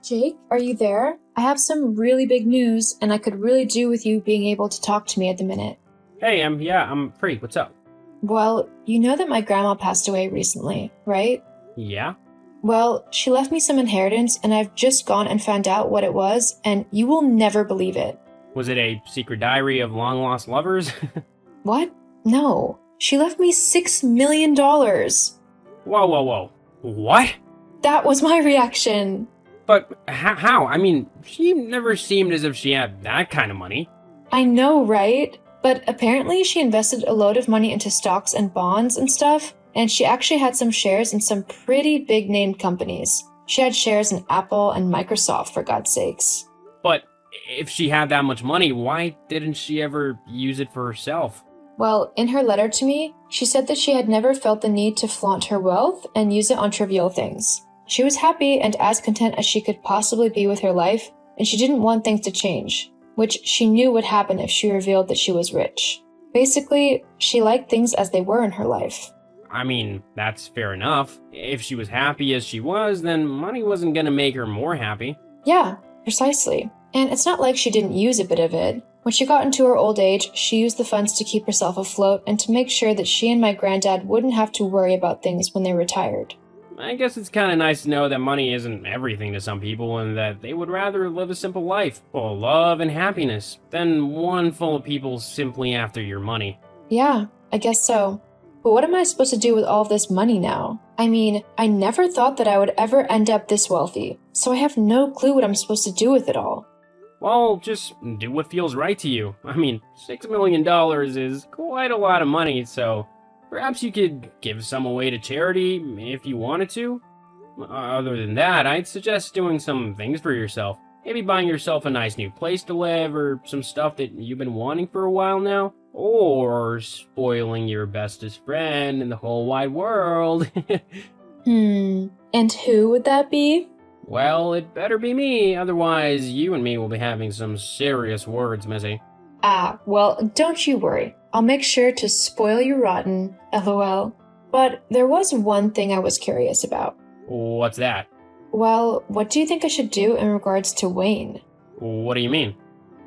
Jake, are you there? I have some really big news, and I could really do with you being able to talk to me at the minute. Hey, I'm free. What's up? Well, you know that my grandma passed away recently, right? Yeah? Well, she left me some inheritance, and I've just gone and found out what it was, and you will never believe it. Was it a secret diary of long-lost lovers? What? No. She left me $6 million. Whoa. What? That was my reaction. But how? I mean, she never seemed as if she had that kind of money. I know, right? But apparently she invested a load of money into stocks and bonds and stuff, and she actually had some shares in some pretty big named companies. She had shares in Apple and Microsoft, for God's sakes. But if she had that much money, why didn't she ever use it for herself? Well, in her letter to me, she said that she had never felt the need to flaunt her wealth and use it on trivial things. She was happy and as content as she could possibly be with her life, and she didn't want things to change, which she knew would happen if she revealed that she was rich. Basically, she liked things as they were in her life. I mean, that's fair enough. If she was happy as she was, then money wasn't gonna make her more happy. Yeah, precisely. And it's not like she didn't use a bit of it. When she got into her old age, she used the funds to keep herself afloat and to make sure that she and my granddad wouldn't have to worry about things when they retired. I guess it's kind of nice to know that money isn't everything to some people and that they would rather live a simple life, full of love and happiness, than one full of people simply after your money. Yeah, I guess so. But what am I supposed to do with all of this money now? I mean, I never thought that I would ever end up this wealthy, so I have no clue what I'm supposed to do with it all. Well, just do what feels right to you. I mean, $6 million is quite a lot of money, so perhaps you could give some away to charity if you wanted to. Other than that, I'd suggest doing some things for yourself. Maybe buying yourself a nice new place to live or some stuff that you've been wanting for a while now. Or spoiling your bestest friend in the whole wide world. And who would that be? Well, it better be me, otherwise you and me will be having some serious words, Missy. Well, don't you worry. I'll make sure to spoil you rotten, lol. But there was one thing I was curious about. What's that? Well, what do you think I should do in regards to Wayne? What do you mean?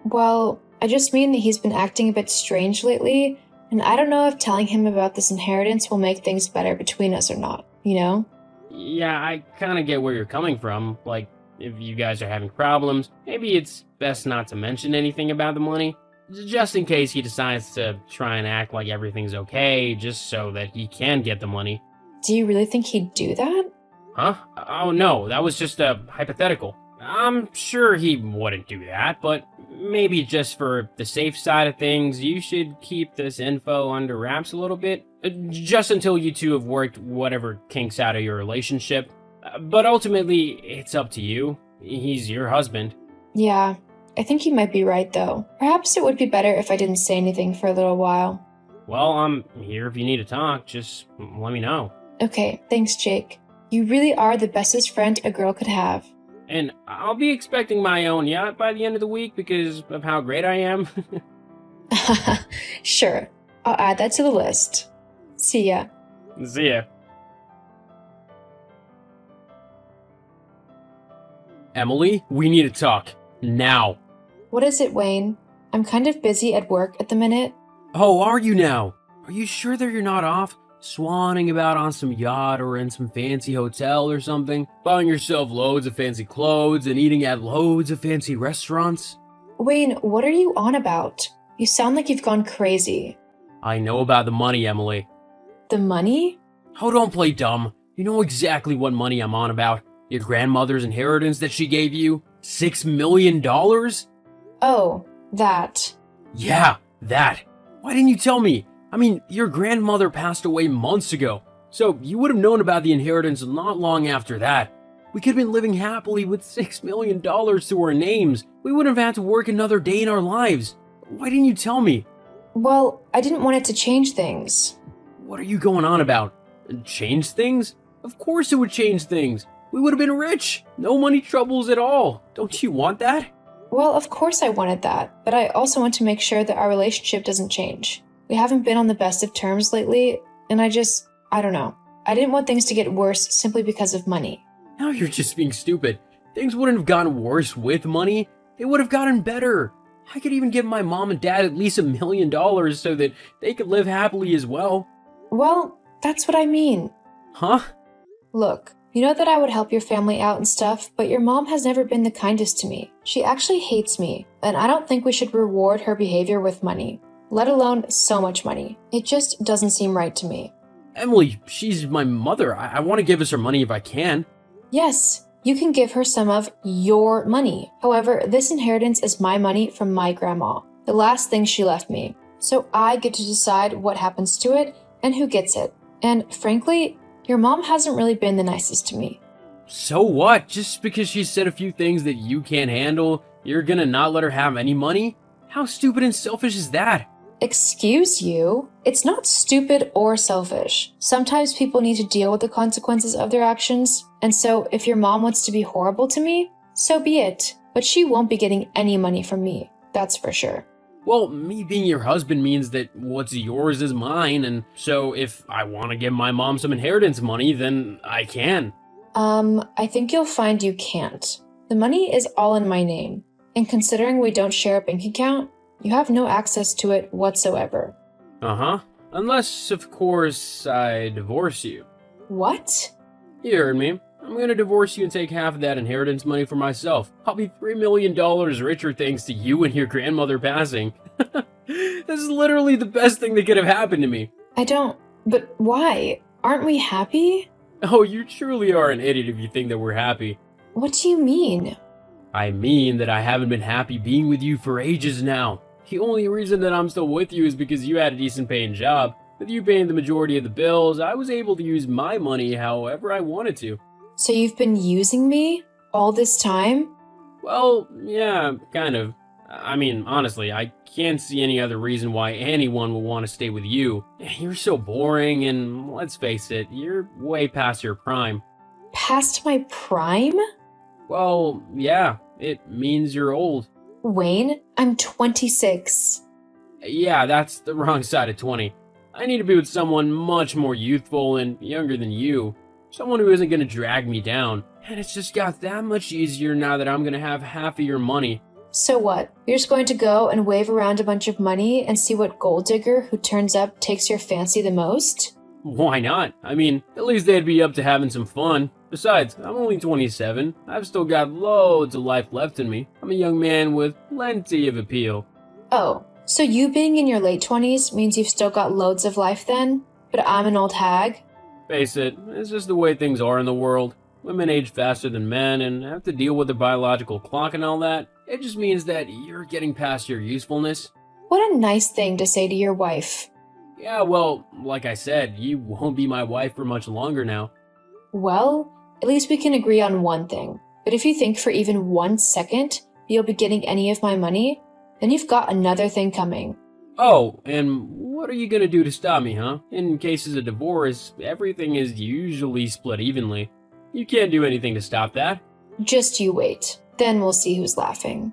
Well, I just mean that he's been acting a bit strange lately, and I don't know if telling him about this inheritance will make things better between us or not, you know? Yeah, I kinda get where you're coming from. Like, if you guys are having problems, maybe it's best not to mention anything about the money. Just in case he decides to try and act like everything's okay, just so that he can get the money. Do you really think he'd do that? Huh? Oh no, that was just a hypothetical. I'm sure he wouldn't do that, but maybe just for the safe side of things, you should keep this info under wraps a little bit. Just until you two have worked whatever kinks out of your relationship. But ultimately, it's up to you. He's your husband. Yeah, I think you might be right though. Perhaps it would be better if I didn't say anything for a little while. Well, I'm here if you need to talk. Just let me know. Okay, thanks, Jake. You really are the bestest friend a girl could have. And I'll be expecting my own yacht by the end of the week because of how great I am. Sure, I'll add that to the list. See ya. See ya. Emily, we need to talk. Now. What is it, Wayne? I'm kind of busy at work at the minute. Oh, are you now? Are you sure that you're not off? Swanning about on some yacht or in some fancy hotel or something? Buying yourself loads of fancy clothes and eating at loads of fancy restaurants? Wayne, what are you on about? You sound like you've gone crazy. I know about the money, Emily. The money? Oh, don't play dumb. You know exactly what money I'm on about. Your grandmother's inheritance that she gave you? $6 million? Oh, that. Yeah, that. Why didn't you tell me? I mean, your grandmother passed away months ago, so you would have known about the inheritance not long after that. We could have been living happily with $6 million to our names. We wouldn't have had to work another day in our lives. Why didn't you tell me? Well, I didn't want it to change things. What are you going on about? Change things? Of course it would change things. We would have been rich. No money troubles at all. Don't you want that? Well, of course I wanted that, but I also want to make sure that our relationship doesn't change. We haven't been on the best of terms lately, and I don't know. I didn't want things to get worse simply because of money. Now you're just being stupid. Things wouldn't have gotten worse with money. They would have gotten better. I could even give my mom and dad at least $1 million so that they could live happily as well. Well, that's what I mean. Huh? Look, you know that I would help your family out and stuff, but your mom has never been the kindest to me. She actually hates me, and I don't think we should reward her behavior with money, let alone so much money. It just doesn't seem right to me. Emily, she's my mother. I want to give us her money if I can. Yes, you can give her some of your money. However, this inheritance is my money from my grandma, the last thing she left me. So I get to decide what happens to it and who gets it. And frankly, your mom hasn't really been the nicest to me. So what? Just because she said a few things that you can't handle, you're gonna not let her have any money? How stupid and selfish is that? Excuse you? It's not stupid or selfish. Sometimes people need to deal with the consequences of their actions, and so if your mom wants to be horrible to me, so be it. But she won't be getting any money from me, that's for sure. Well, me being your husband means that what's yours is mine, and so if I want to give my mom some inheritance money, then I can. I think you'll find you can't. The money is all in my name, and considering we don't share a bank account, you have no access to it whatsoever. Uh-huh. Unless, of course, I divorce you. What? You heard me. I'm gonna divorce you and take half of that inheritance money for myself. I'll be $3 million richer thanks to you and your grandmother passing. This is literally the best thing that could have happened to me. But why? Aren't we happy? Oh, you truly are an idiot if you think that we're happy. What do you mean? I mean that I haven't been happy being with you for ages now. The only reason that I'm still with you is because you had a decent paying job. With you paying the majority of the bills, I was able to use my money however I wanted to. So you've been using me all this time? Well, yeah, kind of. I mean, honestly, I can't see any other reason why anyone would want to stay with you. You're so boring, and let's face it, you're way past your prime. Past my prime? Well, yeah, it means you're old. Wayne, I'm 26. Yeah, that's the wrong side of 20. I need to be with someone much more youthful and younger than you. Someone who isn't going to drag me down. And it's just got that much easier now that I'm going to have half of your money. So what? You're just going to go and wave around a bunch of money and see what gold digger who turns up takes your fancy the most? Why not? I mean, at least they'd be up to having some fun. Besides, I'm only 27. I've still got loads of life left in me. I'm a young man with plenty of appeal. Oh, so you being in your late 20s means you've still got loads of life then? But I'm an old hag? Face it, it's just the way things are in the world. Women age faster than men and have to deal with their biological clock and all that. It just means that you're getting past your usefulness. What a nice thing to say to your wife. Yeah, well, like I said, you won't be my wife for much longer now. Well, at least we can agree on one thing. But if you think for even 1 second you'll be getting any of my money, then you've got another thing coming. Oh, and what are you gonna do to stop me, huh? In cases of divorce, everything is usually split evenly. You can't do anything to stop that. Just you wait. Then we'll see who's laughing.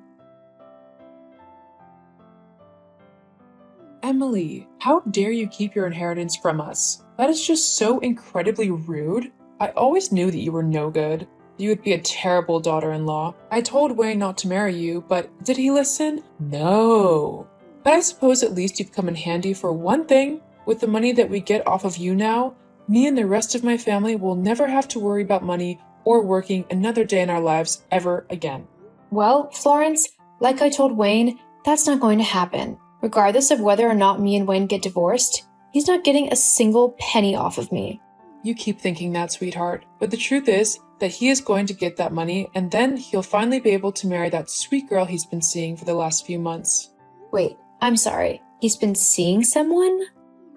Emily, how dare you keep your inheritance from us? That is just so incredibly rude. I always knew that you were no good. You would be a terrible daughter-in-law. I told Wayne not to marry you, but did he listen? No. But I suppose at least you've come in handy for one thing. With the money that we get off of you now, me and the rest of my family will never have to worry about money or working another day in our lives ever again. Well, Florence, like I told Wayne, that's not going to happen. Regardless of whether or not me and Wayne get divorced, he's not getting a single penny off of me. You keep thinking that, sweetheart. But the truth is that he is going to get that money, and then he'll finally be able to marry that sweet girl he's been seeing for the last few months. Wait, I'm sorry. He's been seeing someone?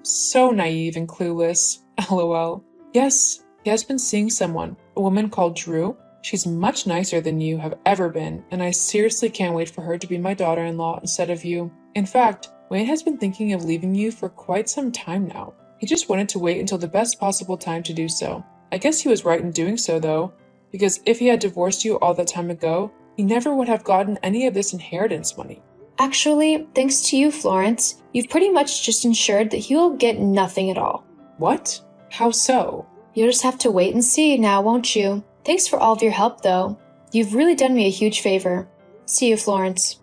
So naive and clueless. LOL. Yes, he has been seeing someone, a woman called Drew. She's much nicer than you have ever been, and I seriously can't wait for her to be my daughter-in-law instead of you. In fact, Wayne has been thinking of leaving you for quite some time now. He just wanted to wait until the best possible time to do so. I guess he was right in doing so, though, because if he had divorced you all that time ago, he never would have gotten any of this inheritance money. Actually, thanks to you, Florence, you've pretty much just ensured that he will get nothing at all. What? How so? You'll just have to wait and see now, won't you? Thanks for all of your help, though. You've really done me a huge favor. See you, Florence.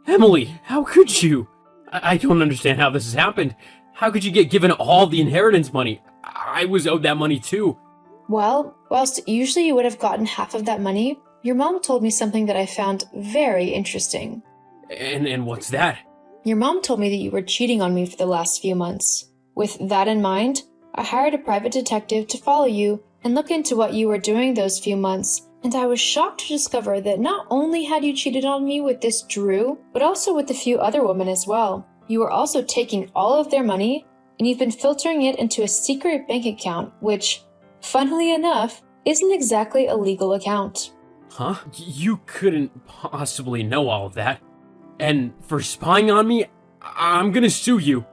Emily, how could you? I don't understand how this has happened. How could you get given all the inheritance money? I was owed that money too. Well, whilst usually you would have gotten half of that money, your mom told me something that I found very interesting. And what's that? Your mom told me that you were cheating on me for the last few months. With that in mind, I hired a private detective to follow you and look into what you were doing those few months, and I was shocked to discover that not only had you cheated on me with this Drew, but also with a few other women as well. You were also taking all of their money, and you've been filtering it into a secret bank account, which, funnily enough, isn't exactly a legal account. Huh? You couldn't possibly know all of that. And for spying on me, I'm gonna sue you.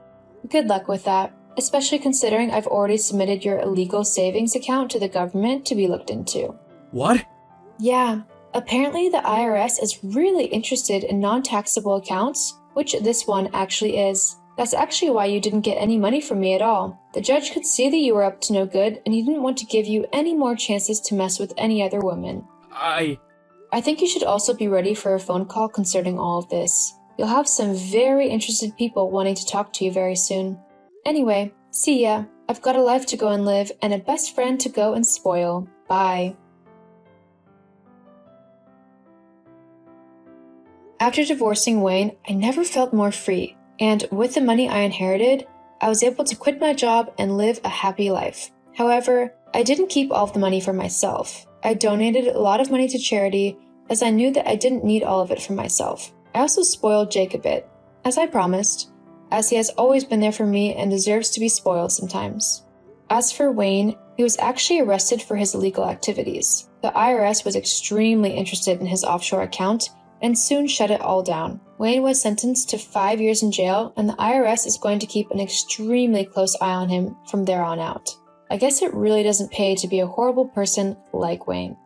Good luck with that, especially considering I've already submitted your illegal savings account to the government to be looked into. What? Yeah, apparently the IRS is really interested in non-taxable accounts, which this one actually is. That's actually why you didn't get any money from me at all. The judge could see that you were up to no good, and he didn't want to give you any more chances to mess with any other women. I think you should also be ready for a phone call concerning all of this. You'll have some very interested people wanting to talk to you very soon. Anyway, see ya. I've got a life to go and live, and a best friend to go and spoil. Bye. After divorcing Wayne, I never felt more free, and with the money I inherited, I was able to quit my job and live a happy life. However, I didn't keep all of the money for myself. I donated a lot of money to charity, as I knew that I didn't need all of it for myself. I also spoiled Jake a bit, as I promised, as he has always been there for me and deserves to be spoiled sometimes. As for Wayne, he was actually arrested for his illegal activities. The IRS was extremely interested in his offshore account and soon shut it all down. Wayne was sentenced to 5 years in jail, and the IRS is going to keep an extremely close eye on him from there on out. I guess it really doesn't pay to be a horrible person like Wayne.